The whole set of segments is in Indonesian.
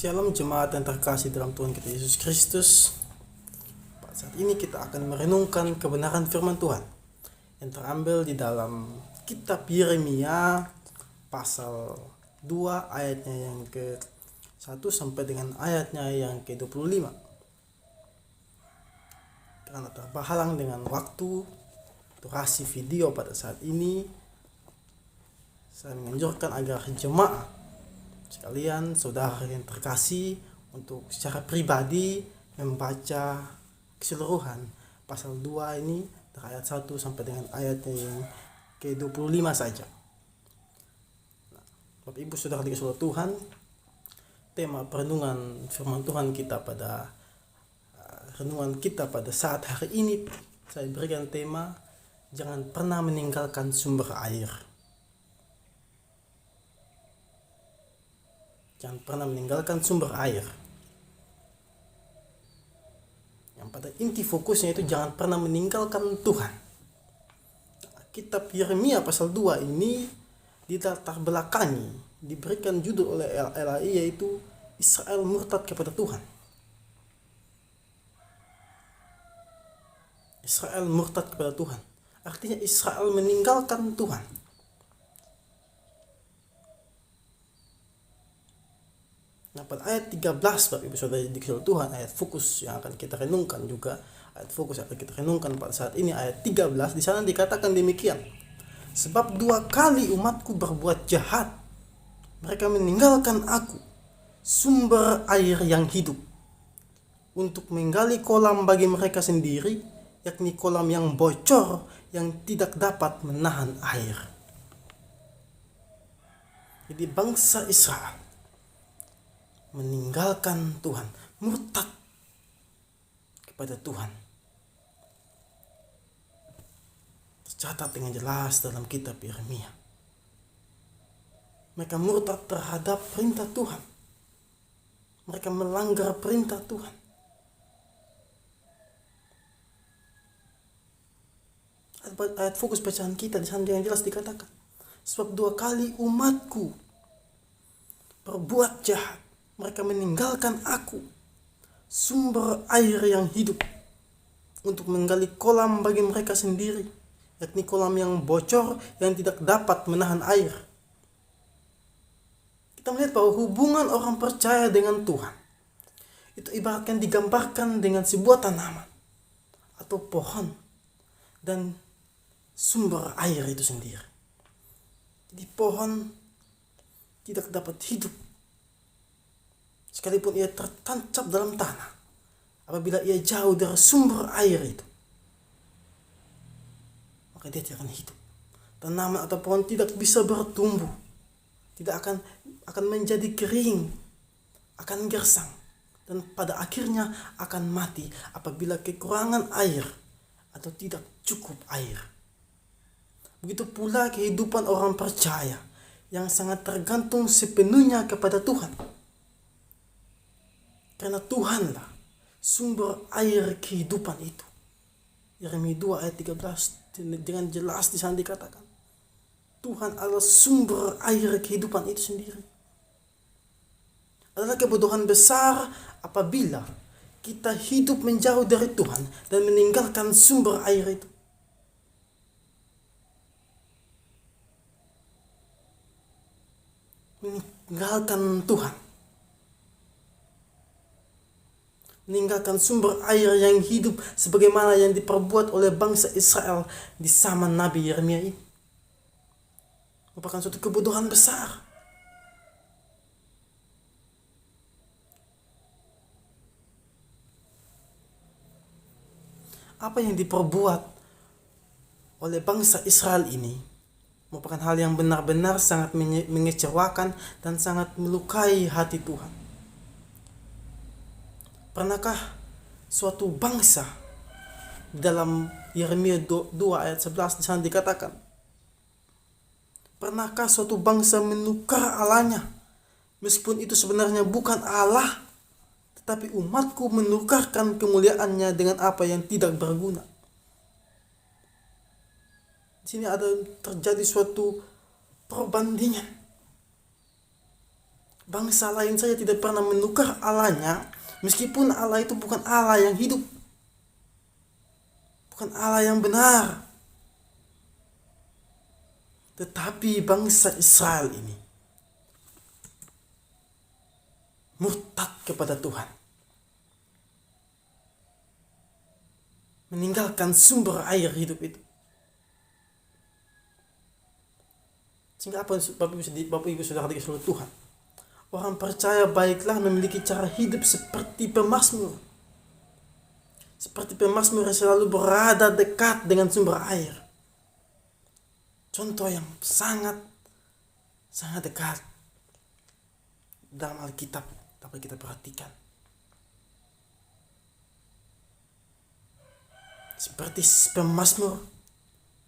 Shalom jemaat yang terkasih dalam Tuhan kita Yesus Kristus. Pada saat ini kita akan merenungkan kebenaran firman Tuhan yang terambil di dalam kitab Yeremia pasal 2 ayatnya yang ke-1 sampai dengan ayatnya yang ke-25. Karena terhalang dengan waktu durasi video pada saat ini, saya menganjurkan agar jemaat sekalian, saudara yang terkasih, untuk secara pribadi membaca keseluruhan pasal 2 ini dari ayat 1 sampai dengan ayatnya yang ke-25 saja. Bapak Ibu Saudara di seluruh Tuhan, tema perenungan firman Tuhan kita pada renungan kita pada saat hari ini, saya berikan tema jangan pernah meninggalkan sumber air. Jangan pernah meninggalkan sumber air. Yang pada inti fokusnya itu jangan pernah meninggalkan Tuhan. Kitab Yeremia pasal 2 ini dilatar belakangi, diberikan judul oleh LAI yaitu Israel murtad kepada Tuhan. Israel murtad kepada Tuhan. Artinya Israel meninggalkan Tuhan. Nah, pada ayat 13 Bapak Ibu Saudara di seluruh Tuhan, ayat fokus yang akan kita renungkan juga, ayat fokus yang akan kita renungkan pada saat ini ayat 13, di sana dikatakan demikian. Sebab 2 kali umatku berbuat jahat, mereka meninggalkan aku, sumber air yang hidup, untuk menggali kolam bagi mereka sendiri, yakni kolam yang bocor yang tidak dapat menahan air. Jadi bangsa Israel meninggalkan Tuhan, murtad kepada Tuhan. Tercatat dengan jelas dalam kitab Yeremia. Mereka murtad terhadap perintah Tuhan. Mereka melanggar perintah Tuhan. Ayat fokus bacaan kita di sana yang jelas dikatakan, sebab 2 kali umatku berbuat jahat, mereka meninggalkan aku, sumber air yang hidup, untuk menggali kolam bagi mereka sendiri, yakni kolam yang bocor yang tidak dapat menahan air. Kita melihat bahwa hubungan orang percaya dengan Tuhan itu ibaratkan digambarkan dengan sebuah tanaman atau pohon dan sumber air itu sendiri. Jadi pohon tidak dapat hidup sekalipun ia tertancap dalam tanah, apabila ia jauh dari sumber air itu, maka dia tidak akan hidup. Tanaman atau pohon tidak bisa bertumbuh, tidak akan menjadi kering, akan gersang, dan pada akhirnya akan mati apabila kekurangan air atau tidak cukup air. Begitu pula kehidupan orang percaya yang sangat tergantung sepenuhnya kepada Tuhan. Karena Tuhanlah sumber air kehidupan itu. Yeremia 2 ayat 13 dengan jelas di sana dikatakan, Tuhan adalah sumber air kehidupan itu sendiri. Adalah kebodohan besar apabila kita hidup menjauh dari Tuhan dan meninggalkan sumber air itu. Meninggalkan Tuhan, meninggalkan sumber air yang hidup sebagaimana yang diperbuat oleh bangsa Israel di zaman Nabi Yeremia ini, merupakan suatu kebodohan besar. Apa yang diperbuat oleh bangsa Israel ini merupakan hal yang benar-benar sangat mengecewakan dan sangat melukai hati Tuhan. Pernahkah suatu bangsa, dalam Yeremia 2 ayat 11 di sana dikatakan, pernahkah suatu bangsa menukar Allahnya, meskipun itu sebenarnya bukan Allah, tetapi umatku menukarkan kemuliaannya dengan apa yang tidak berguna. Di sini ada terjadi suatu perbandingan. Bangsa lain saja tidak pernah menukar Allahnya, meskipun Allah itu bukan Allah yang hidup, bukan Allah yang benar. Tetapi bangsa Israel ini murtad kepada Tuhan, meninggalkan sumber air hidup itu. Sehingga apa Bapak Ibu Saudara dikasihi Tuhan, orang percaya baiklah memiliki cara hidup seperti pemazmur. Seperti pemazmur yang selalu berada dekat dengan sumber air. Contoh yang sangat dekat dalam Alkitab dapat kita perhatikan. Seperti pemazmur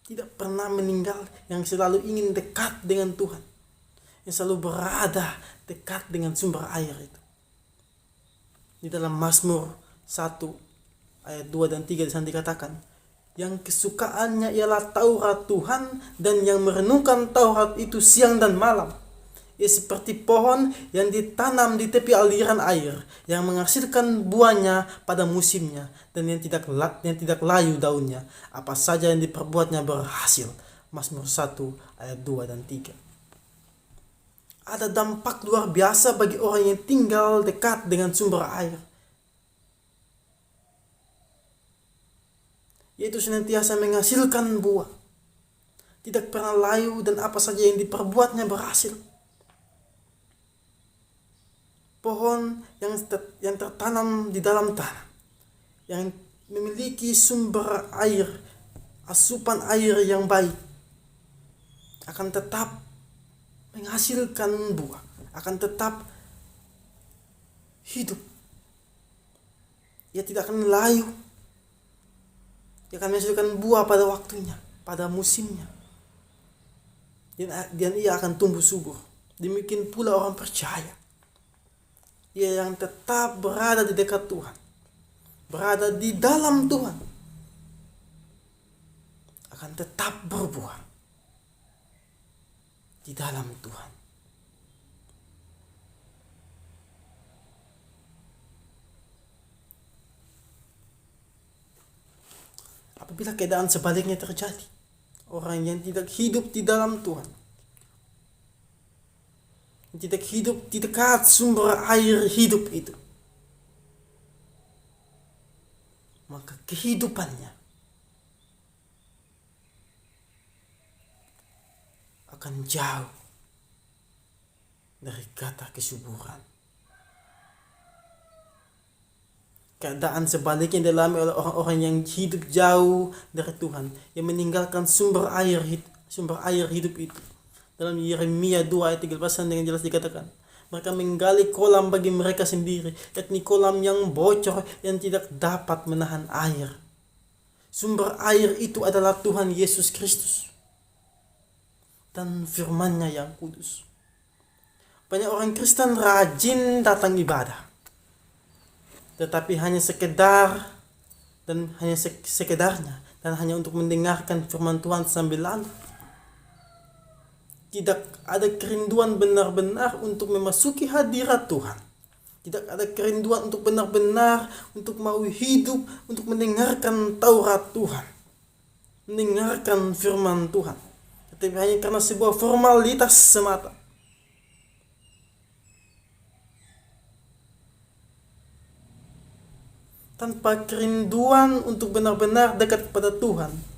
tidak pernah meninggal, yang selalu ingin dekat dengan Tuhan, yang selalu berada dekat dengan sumber air itu. Di dalam Mazmur 1 ayat 2 dan 3 di sana dikatakan, yang kesukaannya ialah Taurat Tuhan, dan yang merenungkan Taurat itu siang dan malam. Ia seperti pohon yang ditanam di tepi aliran air, yang menghasilkan buahnya pada musimnya, dan yang tidak layu daunnya. Apa saja yang diperbuatnya berhasil. Mazmur 1 ayat 2 dan 3. Ada dampak luar biasa bagi orang yang tinggal dekat dengan sumber air, yaitu senantiasa menghasilkan buah, tidak pernah layu, dan apa saja yang diperbuatnya berhasil. Pohon yang tertanam di dalam tanah, yang memiliki sumber air, asupan air yang baik, akan tetap menghasilkan buah, akan tetap hidup. Ia tidak akan layu. Ia akan menghasilkan buah pada waktunya, pada musimnya. Dan ia akan tumbuh subur. Demikian pula orang percaya. Ia yang tetap berada di dekat Tuhan, berada di dalam Tuhan, akan tetap berbuah di dalam Tuhan. Apabila keadaan sebaliknya terjadi, orang yang tidak hidup di dalam Tuhan, tidak hidup di dekat sumber air hidup itu, maka kehidupannya akan jauh dari kata kesuburan. Keadaan sebaliknya dialami oleh orang-orang yang hidup jauh dari Tuhan, yang meninggalkan sumber air hidup itu. Dalam Yeremia 2 ayat 13 dengan jelas dikatakan, mereka menggali kolam bagi mereka sendiri, yakni kolam yang bocor yang tidak dapat menahan air. Sumber air itu adalah Tuhan Yesus Kristus dan firman-Nya yang kudus. Banyak orang Kristen rajin datang ibadah, tetapi hanya sekedarnya, dan hanya untuk mendengarkan firman Tuhan sambil lalu. Tidak ada kerinduan benar-benar untuk memasuki hadirat Tuhan. Tidak ada kerinduan untuk benar-benar untuk mau hidup, untuk mendengarkan Taurat Tuhan, mendengarkan firman Tuhan. Tetapi hanya karena sebuah formalitas semata. Tanpa kerinduan untuk benar-benar dekat kepada Tuhan,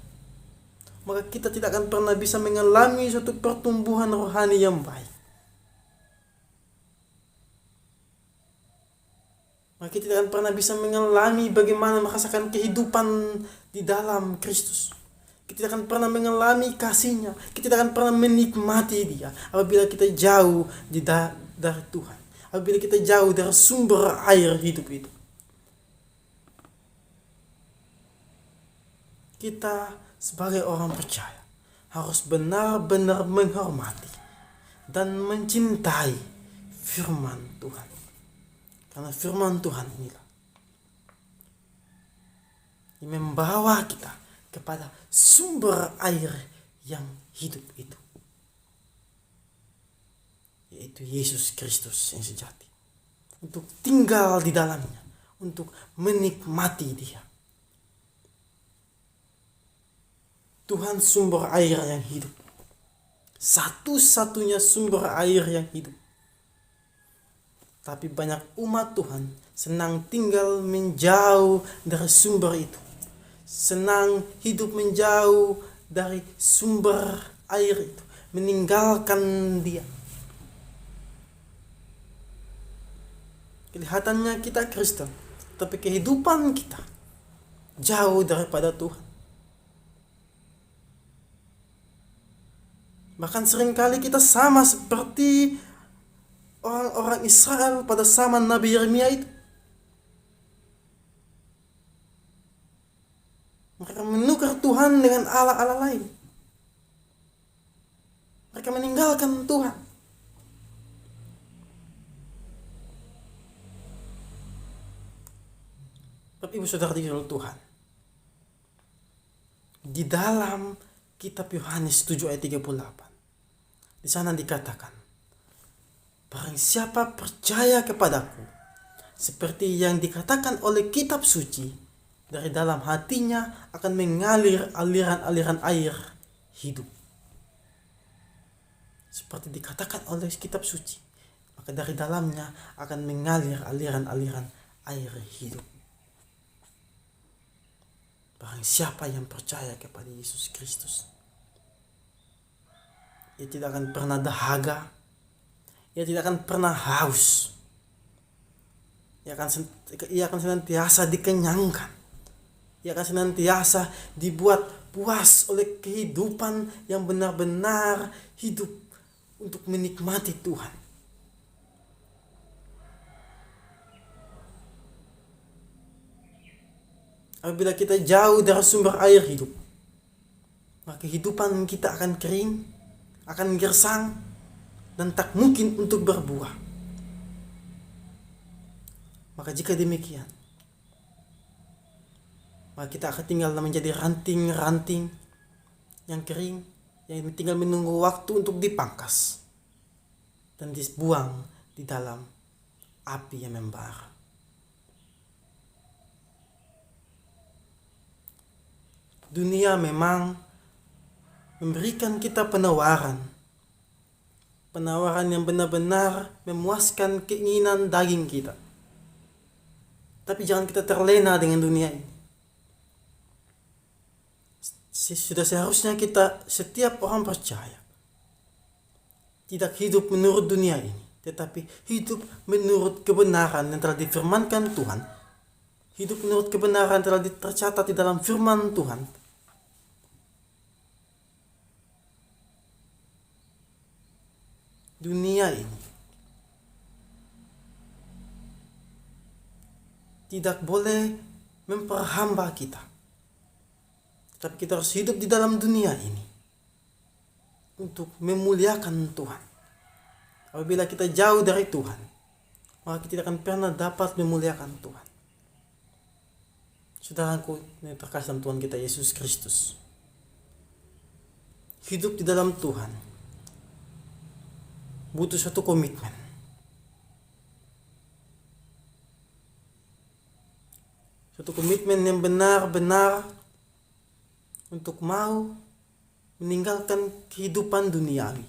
maka kita tidak akan pernah bisa mengalami suatu pertumbuhan rohani yang baik. Maka kita tidak akan pernah bisa mengalami bagaimana merasakan kehidupan di dalam Kristus. Kita tidak akan pernah mengalami kasih-Nya. Kita tidak akan pernah menikmati Dia apabila kita jauh dari Tuhan. Apabila kita jauh dari sumber air hidup itu. Kita sebagai orang percaya harus benar-benar menghormati dan mencintai firman Tuhan. Karena firman Tuhan inilah yang membawa kita kepada sumber air yang hidup itu, yaitu Yesus Kristus yang sejati. Untuk tinggal di dalamnya, untuk menikmati Dia. Tuhan sumber air yang hidup. Satu-satunya sumber air yang hidup. Tapi banyak umat Tuhan senang tinggal menjauh dari sumber itu. Senang hidup menjauh dari sumber air itu. Meninggalkan Dia. Kelihatannya kita Kristen, tapi kehidupan kita jauh daripada Tuhan. Bahkan seringkali kita sama seperti orang-orang Israel pada zaman Nabi Yeremia itu. Mereka menukar Tuhan dengan Allah-Allah lain. Mereka meninggalkan Tuhan. Tapi ibu saudara di dalam Tuhan, di dalam kitab Yohanes 7 ayat 38, di sana dikatakan, barang siapa percaya kepadaku, seperti yang dikatakan oleh kitab suci, dari dalam hatinya akan mengalir aliran-aliran air hidup. Seperti dikatakan oleh kitab suci, maka dari dalamnya akan mengalir aliran-aliran air hidup. Barang siapa yang percaya kepada Yesus Kristus, ia tidak akan pernah dahaga, ia tidak akan pernah haus, ia akan senantiasa dikenyangkan, ia akan senantiasa dibuat puas oleh kehidupan yang benar-benar hidup untuk menikmati Tuhan. Apabila kita jauh dari sumber air hidup, maka kehidupan kita akan kering, akan gersang, dan tak mungkin untuk berbuah. Maka jika demikian, maka kita akan tinggal menjadi ranting-ranting yang kering, yang tinggal menunggu waktu untuk dipangkas dan dibuang di dalam api yang membara. Dunia memang memberikan kita penawaran yang benar-benar memuaskan keinginan daging kita. Tapi jangan kita terlena dengan dunia ini. Sudah seharusnya kita, setiap orang percaya, tidak hidup menurut dunia ini, tetapi hidup menurut kebenaran yang telah difirmankan Tuhan. Hidup menurut kebenaran telah tercatat di dalam firman Tuhan. Dunia ini tidak boleh memperhamba kita. Tapi kita harus hidup di dalam dunia ini untuk memuliakan Tuhan. Apabila kita jauh dari Tuhan, maka kita tidak akan pernah dapat memuliakan Tuhan. Saudaraku yang terkasih dalam Tuhan kita Yesus Kristus, hidup di dalam Tuhan butuh satu komitmen. Satu komitmen yang benar-benar untuk mau meninggalkan kehidupan duniawi.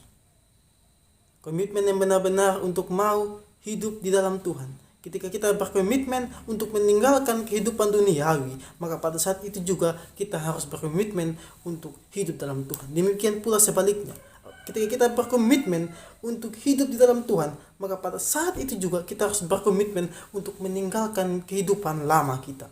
Komitmen yang benar-benar untuk mau hidup di dalam Tuhan. Ketika kita berkomitmen untuk meninggalkan kehidupan duniawi, maka pada saat itu juga kita harus berkomitmen untuk hidup dalam Tuhan. Demikian pula sebaliknya. Ketika kita berkomitmen untuk hidup di dalam Tuhan, maka pada saat itu juga kita harus berkomitmen untuk meninggalkan kehidupan lama kita.